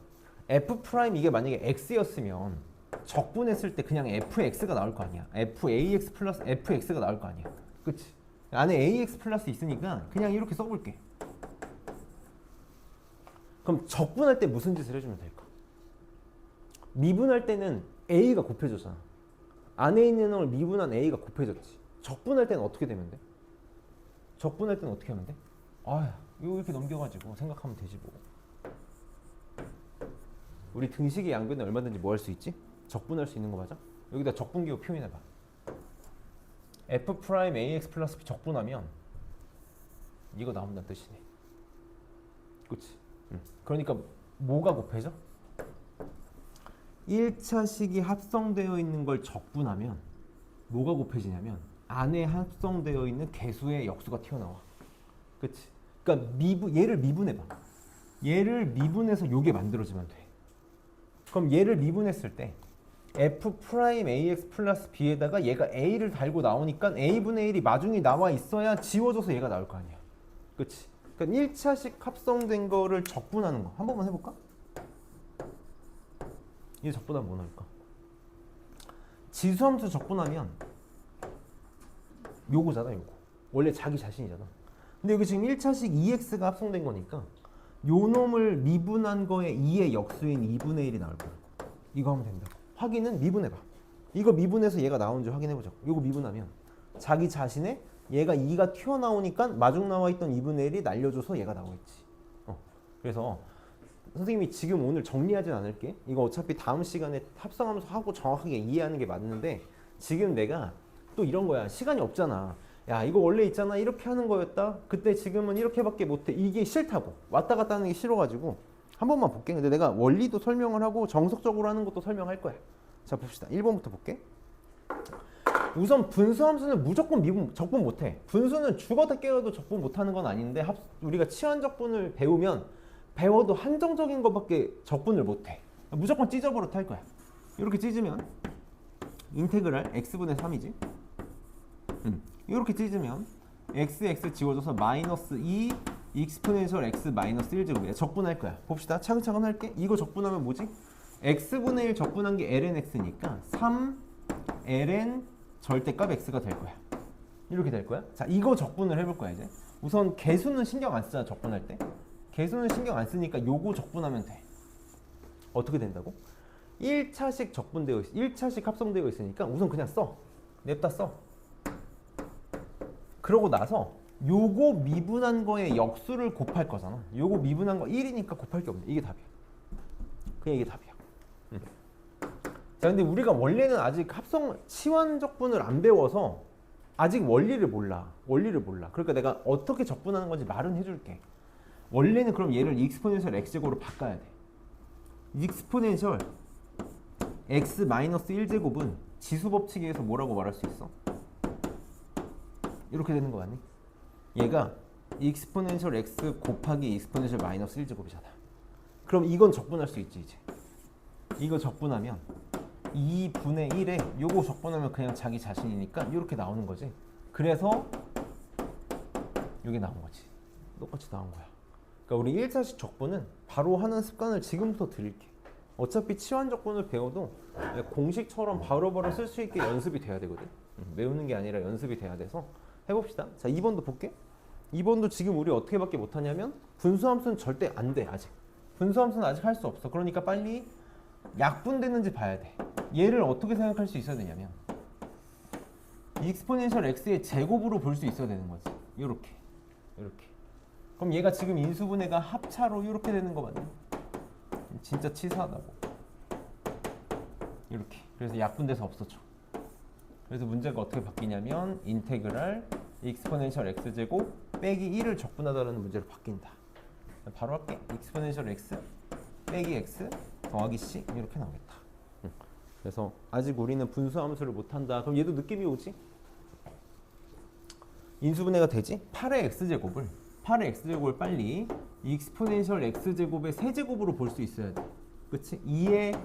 f 프라임 이게 만약에 x였으면 적분했을 때 그냥 fx가 나올 거 아니야. fax 플러스 fx가 나올 거 아니야. 그치? 안에 ax 플러스 있으니까 그냥 이렇게 써볼게. 그럼 적분할 때 무슨 짓을 해주면 될까? 미분할 때는 a가 곱해졌잖아. 안에 있는 걸 미분한 a가 곱해졌지. 적분할 때는 어떻게 되면 돼? 적분할 때는 어떻게 하면 돼? 아, 이거 이렇게 넘겨가지고 생각하면 되지 뭐. 우리 등식의 양변에 얼마든지 뭐 할 수 있지? 적분할 수 있는 거 맞아? 여기다 적분기호 표현해봐. f 프라임 ax 플러스 b 적분하면 이거 나온다는 뜻이네. 그치? 그러니까 뭐가 곱해져? 1차식이 합성되어 있는 걸 적분하면 뭐가 곱해지냐면 안에 합성되어 있는 개수의 역수가 튀어나와. 그치? 그러니까 얘를 미분해봐. 얘를 미분해서 요게 만들어지면 돼. 그럼 얘를 미분했을 때 f 프라임 ax 플러스 b에다가 얘가 a를 달고 나오니까 a분의 1이 마중이 나와 있어야 지워져서 얘가 나올 거 아니야. 그치? 그러니까 1차식 합성된 거를 적분하는 거. 한 번만 해볼까? 이게 적분하면 뭐 나올까? 지수함수 적분하면 요거잖아, 요거. 원래 자기 자신이잖아. 근데 여기 지금 1차식 2x가 합성된 거니까 요 놈을 미분한 거에 2의 역수인 2분의 1이 나올 거야. 이거 하면 된다. 확인은 미분해봐. 이거 미분해서 얘가 나오는지 확인해보자. 이거 미분하면 자기 자신의 얘가 2가 튀어나오니까 마중 나와있던 2분의 1이 날려줘서 얘가 나와있지. 그래서 선생님이 지금 오늘 정리하진 않을게. 이거 어차피 다음 시간에 합성하면서 하고 정확하게 이해하는 게 맞는데 지금 내가 또 이런 거야. 시간이 없잖아. 야, 이거 원래 있잖아. 이렇게 하는 거였다. 그때 지금은 이렇게밖에 못해. 이게 싫다고. 왔다 갔다 하는 게 싫어가지고 한 번만 볼게. 근데 내가 원리도 설명을 하고 정석적으로 하는 것도 설명할 거야. 자, 봅시다. 1번부터 볼게. 우선 분수함수는 무조건 적분 못해. 분수는 죽어다 깨어도 적분 못하는 건 아닌데 우리가 치환적분을 배워도 한정적인 것밖에 적분을 못해. 무조건 찢어버릇 할 거야. 이렇게 찢으면 인테그랄 x분의 3이지. 이렇게 찢으면 x 지워져서 마이너스 2 익스포넨셜 x 마이너스 1제곱이야. 적분할 거야. 봅시다. 차근차근 할게. 이거 적분하면 뭐지? x분의 1 적분한 게 ln x니까 3 ln 절대값 x가 될 거야. 이렇게 될 거야. 자, 이거 적분을 해볼 거야 이제. 우선 개수는 신경 안 쓰잖아, 적분할 때. 개수는 신경 안 쓰니까 요거 적분하면 돼. 어떻게 된다고? 1차식 적분되어 있어. 1차식 합성되어 있으니까 우선 그냥 써. 냅다 써. 그러고 나서 요거 미분한 거에 역수를 곱할 거잖아. 요거 미분한 거 1이니까 곱할 게 없네. 이게 답이야. 그냥 이게 답이야. 자, 근데 우리가 원래는 아직 치환적분을 안 배워서 아직 원리를 몰라. 그러니까 내가 어떻게 적분하는 건지 말은 해줄게. 원래는 그럼 얘를 익스포넨셜 x제곱으로 바꿔야 돼. 익스포넨셜 x 마이너스 1제곱은 지수법칙에서 뭐라고 말할 수 있어? 이렇게 되는 거 같니? 얘가 익스포넨셜 x 곱하기 익스포넨셜 마이너스 1제곱이잖아. 그럼 이건 적분할 수 있지 이제. 이거 적분하면 2분의 1에 요거 적분하면 그냥 자기 자신이니까 이렇게 나오는 거지. 그래서 이게 나온 거지. 똑같이 나온 거야. 그러니까 우리 1차식 적분은 바로 하는 습관을 지금부터 드릴게. 어차피 치환적분을 배워도 공식처럼 바로바로 쓸 수 있게 연습이 돼야 되거든. 외우는 게 아니라 연습이 돼야 돼서 해봅시다. 자, 2번도 볼게. 2번도 지금 우리 어떻게밖에 못하냐면 분수함수는 절대 안 돼. 아직 분수함수는 아직 할 수 없어. 그러니까 빨리 약분되는지 봐야 돼. 얘를 어떻게 생각할 수 있어야 되냐면 익스포넨셜 x의 제곱으로 볼 수 있어야 되는 거지. 이렇게. 그럼 얘가 지금 인수분해가 합차로 이렇게 되는 거 맞나? 진짜 치사하다고. 이렇게. 그래서 약분돼서 없어져. 그래서 문제가 어떻게 바뀌냐면 인테그랄 익스포넨셜 x제곱 빼기 1을 적분하다라는 문제로 바뀐다. 바로 할게. 익스포넨셜 x 빼기 x 더하기 c 이렇게 나오겠다. 그래서 아직 우리는 분수함수를 못한다. 그럼 얘도 느낌이 오지? 인수분해가 되지? 8의 x제곱을 빨리 익스포넨셜 x제곱의 세제곱으로 볼 수 있어야 돼. 그치? 2의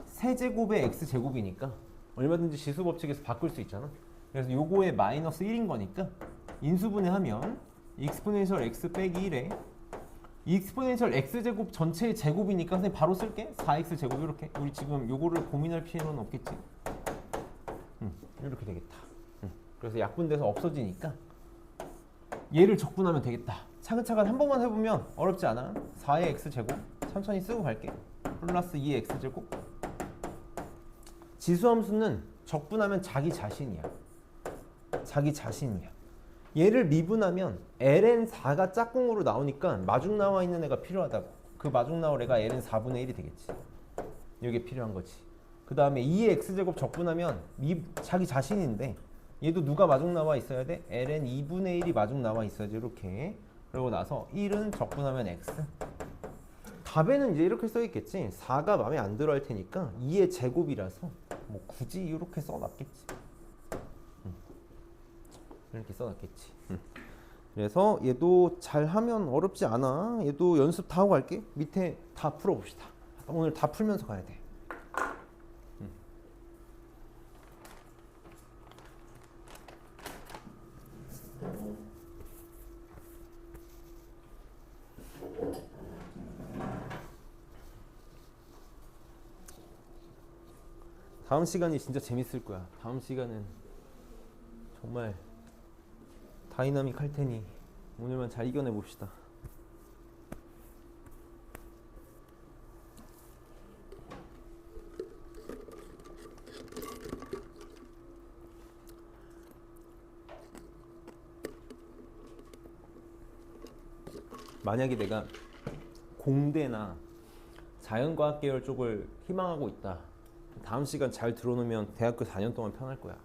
세제곱의 x제곱이니까 얼마든지 지수법칙에서 바꿀 수 있잖아. 그래서 요거의 마이너스 1인 거니까 인수분해하면 익스포넨셜 x 빼기 1에 익스포넨셜 x제곱 전체의 제곱이니까 선생님 바로 쓸게. 4x 제곱 이렇게. 우리 지금 요거를 고민할 필요는 없겠지. 이렇게 되겠다. 그래서 약분돼서 없어지니까 얘를 적분하면 되겠다. 차근차근 한 번만 해보면 어렵지 않아. 4의 x제곱 천천히 쓰고 갈게. 플러스 2의 x제곱. 지수함수는 적분하면 자기 자신이야. 자기 자신이야. 얘를 미분하면 ln4가 짝꿍으로 나오니까 마중 나와 있는 애가 필요하다고. 그 마중 나올 애가 ln 4분의 1이 되겠지. 이게 필요한 거지. 그 다음에 2의 x제곱 적분하면 자기 자신인데 얘도 누가 마중 나와 있어야 돼? ln 2분의 1이 마중 나와 있어야지. 이렇게. 그러고 나서 1은 적분하면 x. 답에는 이제 이렇게 써 있겠지. 4가 마음에 안 들어 할 테니까 2의 제곱이라서 뭐 굳이 이렇게 써놨겠지. 이렇게 써놨겠지. 그래서 얘도 잘하면 어렵지 않아. 얘도 연습 다 하고 갈게. 밑에 다 풀어봅시다. 오늘 다 풀면서 가야 돼. 다음 시간이 진짜 재밌을 거야. 다음 시간은 정말 다이나믹 할 테니 오늘만 잘 이겨내 봅시다. 만약에 내가 공대나 자연과학 계열 쪽을 희망하고 있다. 다음 시간 잘 들어놓으면 대학교 4년 동안 편할 거야.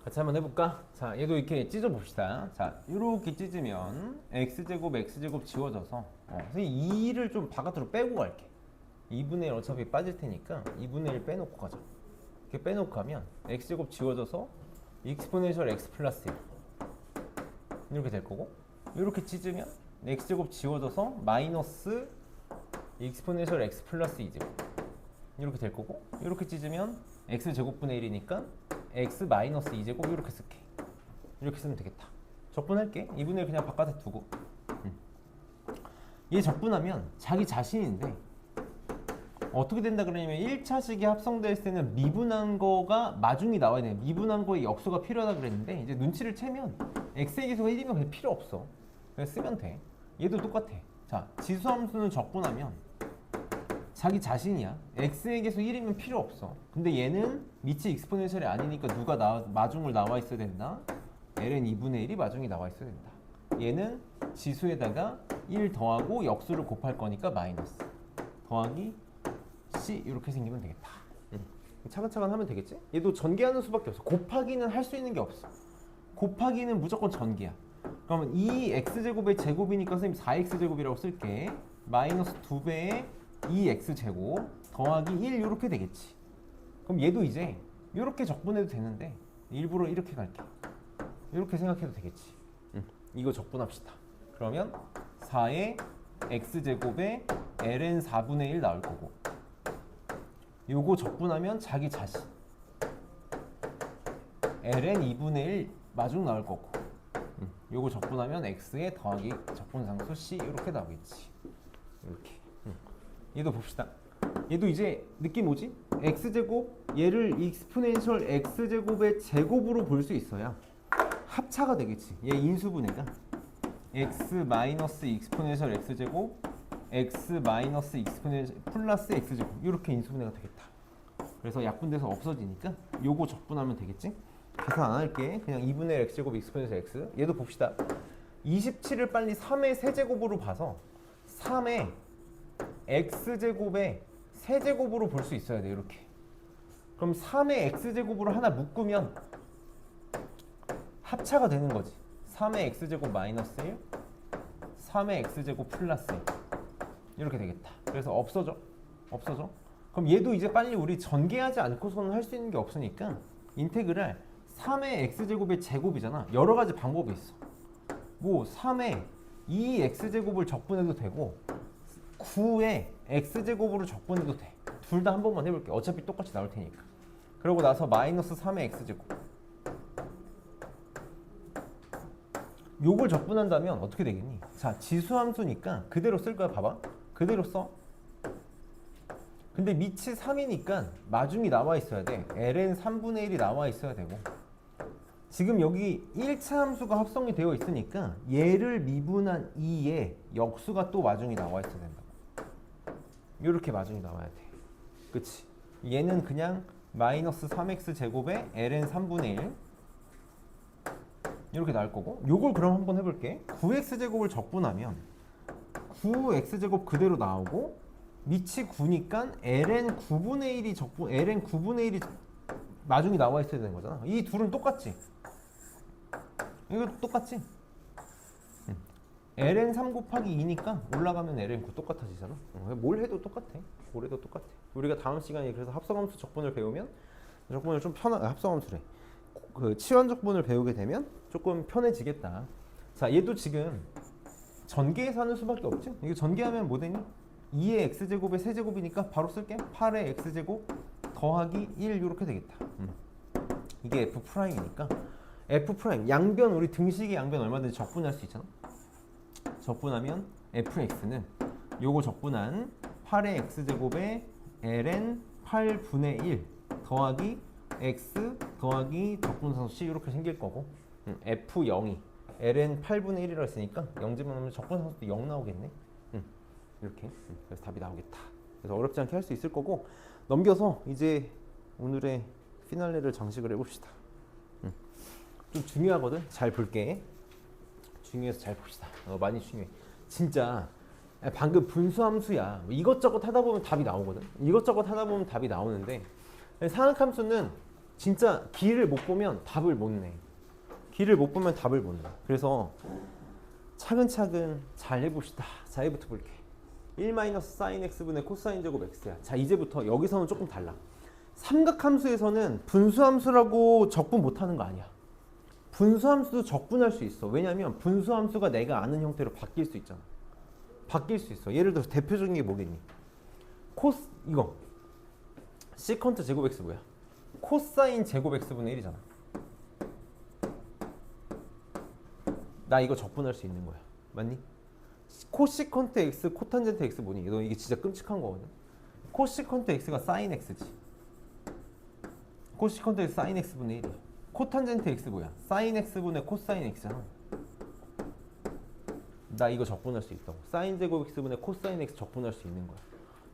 같이 한번 해볼까? 자, 얘도 이렇게 찢어봅시다. 자, 이렇게 찢으면 x제곱 지워져서 선생님 2를 좀 바깥으로 빼고 갈게. 2분의 1 어차피 빠질 테니까 2분의 1 빼놓고 가자. 이렇게 빼놓고 가면 x제곱 지워져서 익스포넨셜 x 플러스 1 이렇게 될 거고, 이렇게 찢으면 x제곱 지워져서 마이너스 익스포넨셜 x 플러스 2제곱 이렇게 될 거고, 이렇게 찢으면 x제곱분의 1이니까 x 마이너스 2제곱 이렇게 쓸게. 이렇게 쓰면 되겠다. 적분할게. 2분의 1 그냥 바깥에 두고. 얘 적분하면 자기 자신인데 어떻게 된다 그러냐면 1차식이 합성될 때는 미분한 거가 마중이 나와야 돼. 미분한 거에 역수가 필요하다 그랬는데 이제 눈치를 채면 x의 기수가 1이면 그냥 필요 없어. 그냥 쓰면 돼. 얘도 똑같아. 자, 지수함수는 적분하면 자기 자신이야. x의 계수 1이면 필요 없어. 근데 얘는 미치 익스포넨셜이 아니니까 누가 마중을 나와 있어야 된다? ln 2분의 1이 마중이 나와 있어야 된다. 얘는 지수에다가 1 더하고 역수를 곱할 거니까 마이너스 더하기 c 이렇게 생기면 되겠다. 차근차근 하면 되겠지? 얘도 전개하는 수밖에 없어. 곱하기는 할 수 있는 게 없어. 곱하기는 무조건 전개야. 그러면 2x제곱의 제곱이니까 선생님 4x제곱이라고 쓸게. 마이너스 2배의 2x제곱 더하기 1 이렇게 되겠지. 그럼 얘도 이제 이렇게 적분해도 되는데 일부러 이렇게 갈게. 이렇게 생각해도 되겠지. 이거 적분합시다. 그러면 4의 x제곱에 ln 4분의 1 나올 거고 요거 적분하면 자기 자신 ln 2분의 1 마중 나올 거고 요거 적분하면 x에 더하기 적분상수 c 이렇게 나오겠지. 이렇게. 얘도 봅시다. 얘도 이제 느낌 오지? x제곱 얘를 익스포넨셜 x제곱의 제곱으로 볼 수 있어야 합차가 되겠지. 얘 인수분해가 x 마이너스 익스포넨셜 x제곱 x 마이너스 익스포넨셜 플러스 x제곱 이렇게 인수분해가 되겠다. 그래서 약분돼서 없어지니까 요거 적분하면 되겠지. 계산 안 할게. 그냥 2분의 1 x제곱 익스포넨셜 x. 얘도 봅시다. 27을 빨리 3의 세제곱으로 봐서 3의 x제곱의 세제곱으로 볼 수 있어야 돼. 이렇게. 그럼 3의 x제곱으로 하나 묶으면 합차가 되는 거지. 3의 x제곱 마이너스 1 3의 x제곱 플러스 1 이렇게 되겠다. 그래서 없어져. 그럼 얘도 이제 빨리 우리 전개하지 않고서는 할 수 있는 게 없으니까 인테그랄 3의 x제곱의 제곱이잖아. 여러 가지 방법이 있어. 뭐 3의 2x제곱을 적분해도 되고 9의 x제곱으로 적분해도 돼. 둘 다 한 번만 해볼게. 어차피 똑같이 나올 테니까. 그러고 나서 마이너스 3의 x제곱 요걸 적분한다면 어떻게 되겠니? 자, 지수함수니까 그대로 쓸 거야. 봐봐. 그대로 써. 근데 밑이 3이니까 마중이 나와 있어야 돼. ln 3분의 1이 나와 있어야 되고 지금 여기 1차 함수가 합성이 되어 있으니까 얘를 미분한 2에 역수가 또 마중이 나와 있어야 된다고. 이렇게 마중이 나와야 돼. 그치? 얘는 그냥 마이너스 3x 제곱에 ln 3분의 1 이렇게 나올 거고 요걸 그럼 한번 해볼게. 9x제곱을 적분하면 9x제곱 그대로 나오고 밑이 9니까 ln 9분의 1이 ln 9분의 1이 마중이 나와 있어야 되는 거잖아. 이 둘은 똑같지? 이것도 똑같지? ln 3 곱하기 2니까 올라가면 ln 9 똑같아지잖아. 뭘 해도 똑같아. 뭘 해도 똑같아. 우리가 다음 시간에 그래서 합성함수 적분을 배우면 적분을 좀 합성함수래. 그 치환적분을 배우게 되면 조금 편해지겠다. 자, 얘도 지금 전개해서 하는 수밖에 없지? 이거 전개하면 뭐 되니? 2의 x제곱의 세제곱이니까 바로 쓸게. 8의 x제곱 더하기 1 이렇게 되겠다. 이게 f'이니까 f' 양변 우리 등식의 양변 얼마든지 적분할 수 있잖아. 적분하면 fx는 요거 적분한 8의 x제곱에 ln 8분의 1 더하기 x 더하기 적분상수 c 이렇게 생길 거고 f0이 ln 8분의 1이라 했으니까 0집어넣으면 적분상수도 0 나오겠네. 이렇게. 그래서 답이 나오겠다. 그래서 어렵지 않게 할 수 있을 거고 넘겨서 이제 오늘의 피날레를 장식을 해봅시다. 좀 중요하거든. 잘 볼게. 중요해서 잘 봅시다. 많이 중요해. 진짜 방금 분수함수야. 이것저것 하다 보면 답이 나오거든. 이것저것 하다 보면 답이 나오는데 상학함수는 진짜 길을 못 보면 답을 못 내. 길을 못 보면 답을 못 내. 그래서 차근차근 잘 해봅시다. 자, 얘부터 볼게. 1-sin x분의 코사인 제곱 x야. 자, 이제부터 여기서는 조금 달라. 삼각함수에서는 분수함수라고 적분 못하는 거 아니야. 분수함수도 적분할 수 있어. 왜냐면 분수함수가 내가 아는 형태로 바뀔 수 있잖아. 바뀔 수 있어. 예를 들어서 대표적인 게 뭐겠니? 이거 시컨트 제곱 x 뭐야? 코사인 제곱 x분의 1이잖아. 나 이거 적분할 수 있는 거야. 맞니? 코시컨트 x, 코탄젠트 x 뭐니? 너 이게 진짜 끔찍한 거거든. 코시컨트 x가 사인 x지. 코시컨트 x 사인 x분의 1이야. 코탄젠트 x 뭐야? 사인 x분의 코사인 x잖아. 나 이거 적분할 수 있다고. 사인 제곱 x분의 코사인 x 적분할 수 있는 거야.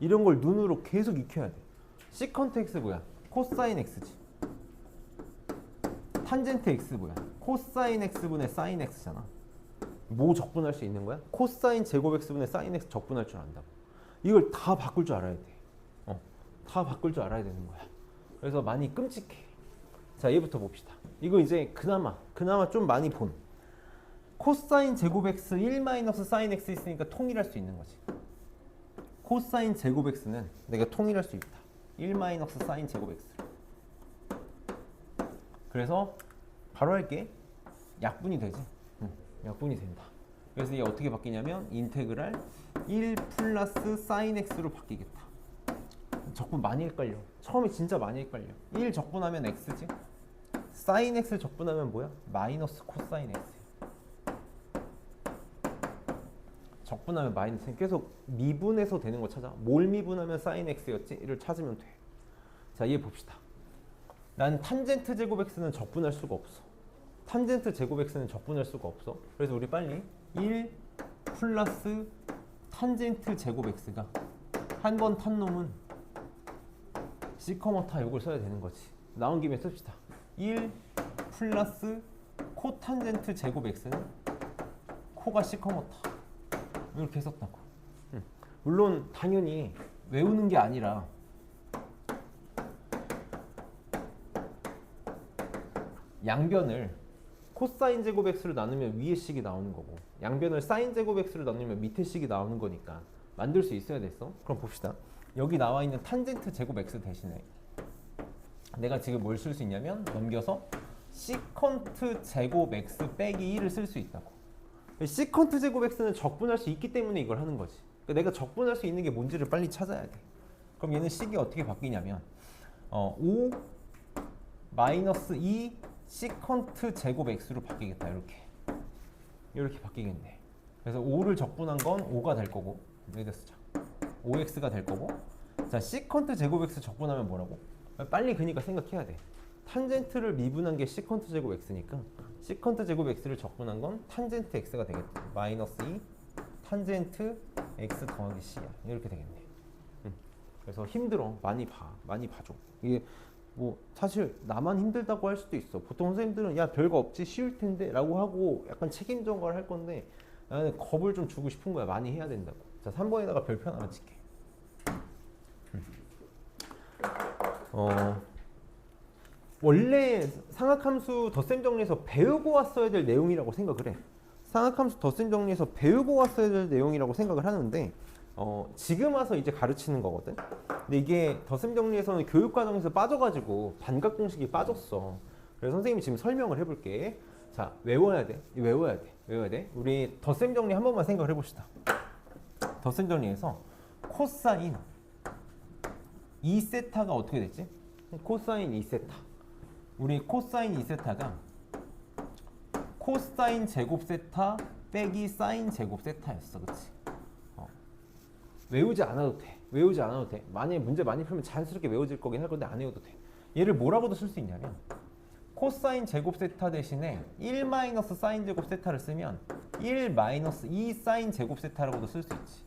이런 걸 눈으로 계속 익혀야 돼. 시컨트 x 뭐야? 코사인 x지. 탄젠트 x 뭐야? 코사인 x분의 사인 x잖아. 뭐 적분할 수 있는 거야? 코사인 제곱 x분의 사인 x 적분할 줄 안다고. 이걸 다 바꿀 줄 알아야 돼. 다 바꿀 줄 알아야 되는 거야. 그래서 많이 끔찍해. 자, 얘부터 봅시다. 이거 이제 그나마 좀 많이 본. 코사인 제곱 x 1 마이너스 사인 x 있으니까 통일할 수 있는 거지. 코사인 제곱 x는 내가 통일할 수 있다. 1 마이너스 사인 제곱 x. 그래서 바로 할게. 약분이 되지. 약분이 된다. 그래서 이게 어떻게 바뀌냐면 인테그랄 1 플러스 사인 x로 바뀌겠다. 적분 많이 헷갈려. 처음에 진짜 많이 헷갈려. 1 적분하면 x지. 사인 x 적분하면 뭐야? 마이너스 코사인 x. 적분하면 마이너스. 계속 미분해서 되는 거 찾아. 뭘 미분하면 사인 x였지? 이를 찾으면 돼. 자, 얘 봅시다. 난 탄젠트 제곱 x는 적분할 수가 없어. 탄젠트 제곱 x는 적분할 수가 없어. 그래서 우리 빨리 1 플러스 탄젠트 제곱 x가 한 번 탄 놈은 시커머타 이걸 써야 되는 거지. 나온 김에 씁시다. 1 플러스 코탄젠트 제곱 x는 코가 시커머타. 이렇게 썼다고. 물론 당연히 외우는 게 아니라 양변을 코사인 제곱 x로 나누면 위에 식이 나오는 거고 양변을 사인 제곱 x로 나누면 밑에 식이 나오는 거니까 만들 수 있어야 됐어. 그럼 봅시다. 여기 나와 있는 탄젠트 제곱 x 대신에 내가 지금 뭘 쓸 수 있냐면 넘겨서 시컨트 제곱 x 빼기 1을 쓸 수 있다고. 시컨트 제곱 x는 적분할 수 있기 때문에 이걸 하는 거지. 그러니까 내가 적분할 수 있는 게 뭔지를 빨리 찾아야 돼. 그럼 얘는 식이 어떻게 바뀌냐면 5 마이너스 2 시컨트 제곱 x로 바뀌겠다. 이렇게 바뀌겠네. 그래서 5를 적분한 건 5가 될 거고 여기다 쓰자. 5x가 될 거고. 자, 시컨트 제곱 x 적분하면 뭐라고? 빨리 그니까 생각해야 돼. 탄젠트를 미분한 게 시컨트 제곱 x니까 시컨트 제곱 x를 적분한 건 탄젠트 x가 되겠다. 마이너스 2 탄젠트 x 더하기 c야. 이렇게 되겠네. 그래서 힘들어. 많이 봐줘. 이게 뭐 사실 나만 힘들다고 할 수도 있어. 보통 선생님들은 야 별거 없지 쉬울 텐데 라고 하고 약간 책임전가를 할 건데 나는 겁을 좀 주고 싶은 거야. 많이 해야 된다고. 자, 3번에다가 별표 하나만 칠게. 원래 상학함수 덧셈 정리에서 배우고 왔어야 될 내용이라고 생각을 해. 상학함수 덧셈 정리에서 배우고 왔어야 될 내용이라고 생각을 하는데 지금 와서 이제 가르치는 거거든. 근데 이게 덧셈 정리에서는 교육 과정에서 빠져가지고 반각 공식이 빠졌어. 그래서 선생님이 지금 설명을 해볼게. 자, 외워야 돼. 우리 덧셈 정리 한 번만 생각을 해봅시다. 덧셈 정리에서 코사인 2세타가 어떻게 됐지? 코사인 2세타. 우리 코사인 2세타가 코사인 제곱 세타 빼기 사인 제곱 세타였어. 그치? 외우지 않아도 돼. 만약에 문제 많이 풀면 자연스럽게 외워질 거긴 할 건데 안 외워도 돼. 얘를 뭐라고도 쓸 수 있냐면 코사인 제곱 세타 대신에 1 마이너스 사인 제곱 세타를 쓰면 1 마이너스 2 사인 제곱 세타라고도 쓸 수 있지.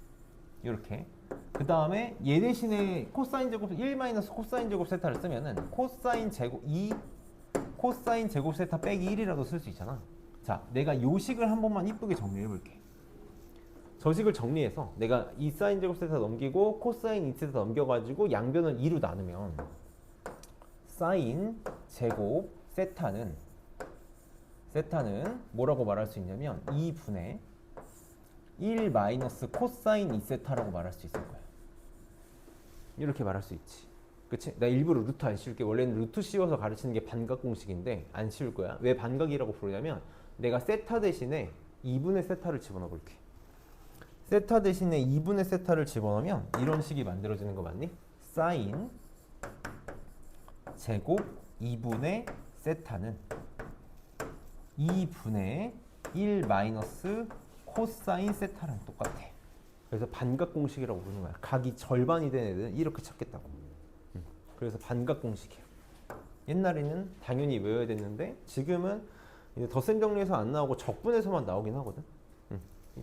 이렇게. 그 다음에 얘 대신에 코사인 제곱 1 마이너스 코사인 제곱 세타를 쓰면은 코사인 제곱 2 코사인 제곱 세타 빼기 1이라도 쓸 수 있잖아. 자, 내가 요 식을 한 번만 이쁘게 정리해 볼게. 저 식을 정리해서 내가 2 사인 제곱 세타 넘기고 코사인 2 세타 넘겨가지고 양변을 2로 나누면 사인 제곱 세타는 뭐라고 말할 수 있냐면 2분의 1 마이너스 코사인 2세타라고 말할 수 있을 거야. 이렇게 말할 수 있지. 그치? 나 일부러 루트 안 씌울게. 원래는 루트 씌워서 가르치는 게 반각 공식인데 안 씌울 거야. 왜 반각이라고 부르냐면 내가 세타 대신에 2분의 세타를 집어넣어 볼게. 세타 대신에 2분의 세타를 집어넣으면 이런 식이 만들어지는 거 맞니? 사인 제곱 2분의 세타는 2분의 1 마이너스 코사인 세타랑 똑같아. 그래서 반각 공식이라고 부르는 거야. 각이 절반이 된 애들은 이렇게 찾겠다고. 그래서 반각 공식이야. 옛날에는 당연히 외워야 됐는데 지금은 덧셈 정리에서 안 나오고 적분에서만 나오긴 하거든.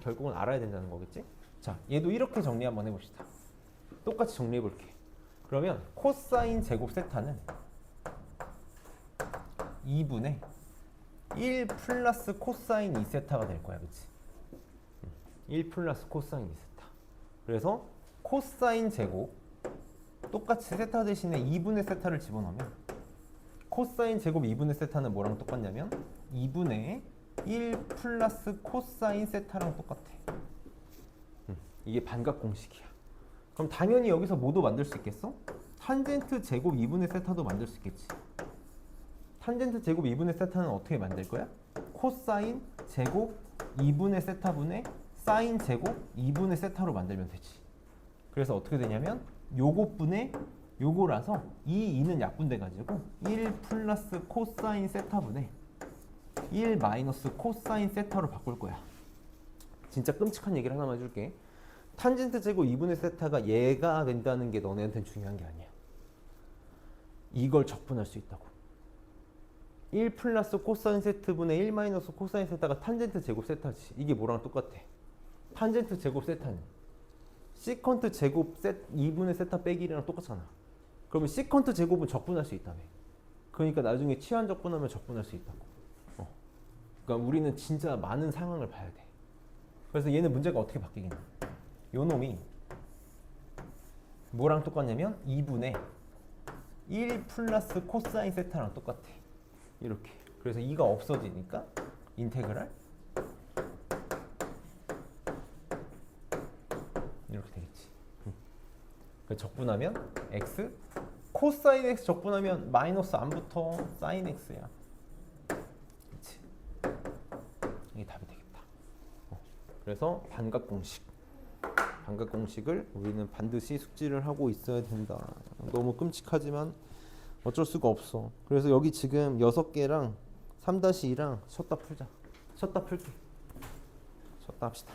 결국은 알아야 된다는 거겠지. 자, 얘도 이렇게 정리 한번 해봅시다. 똑같이 정리해 볼게. 그러면 코사인 제곱 세타는 2분의 1 플러스 코사인 2세타가 될 거야. 그치? 1 플러스 코사인 2세타. 그래서 코사인 제곱 똑같이 세타 대신에 2분의 세타를 집어넣으면 코사인 제곱 2분의 세타는 뭐랑 똑같냐면 2분의 1 플러스 코사인 세타랑 똑같아. 이게 반각 공식이야. 그럼 당연히 여기서 뭐도 만들 수 있겠어? 탄젠트 제곱 2분의 세타도 만들 수 있겠지. 탄젠트 제곱 2분의 세타는 어떻게 만들 거야? 코사인 제곱 2분의 세타분의 사인 제곱 2분의 세타로 만들면 되지. 그래서 어떻게 되냐면 요것분의 요거라서 이 2는 약분돼 가지고 1 플러스 코사인 세타분의 1 마이너스 코사인 세타로 바꿀 거야. 진짜 끔찍한 얘기를 하나만 해줄게. 탄젠트 제곱 2분의 세타가 얘가 된다는 게 너네한테는 중요한 게 아니야. 이걸 적분할 수 있다고. 1 플러스 코사인 세트분의 1 마이너스 코사인 세타가 탄젠트 제곱 세타지. 이게 뭐랑 똑같아? 탄젠트 제곱 세타는 시컨트 제곱 2분의 세타 빼기 1이랑 똑같잖아. 그러면 시컨트 제곱은 적분할 수 있다며. 그러니까 나중에 치환 적분하면 적분할 수 있다고. 그러니까 우리는 진짜 많은 상황을 봐야 돼. 그래서 얘는 문제가 어떻게 바뀌겠냐. 요 놈이 뭐랑 똑같냐면 2분의 1 플러스 코사인 세타랑 똑같아. 이렇게. 그래서 2가 없어지니까 인테그랄 이렇게 되겠지. 적분하면 x 코사인 x 적분하면 마이너스 안 붙어. 사인 x야. 그렇지. 이게 답이 되겠다. 그래서 반각 공식을 우리는 반드시 숙지를 하고 있어야 된다. 너무 끔찍하지만 어쩔 수가 없어. 그래서 여기 지금 6개랑 3-2랑 쉬었다 풀자. 쉬었다 풀게. 쉬었다 합시다.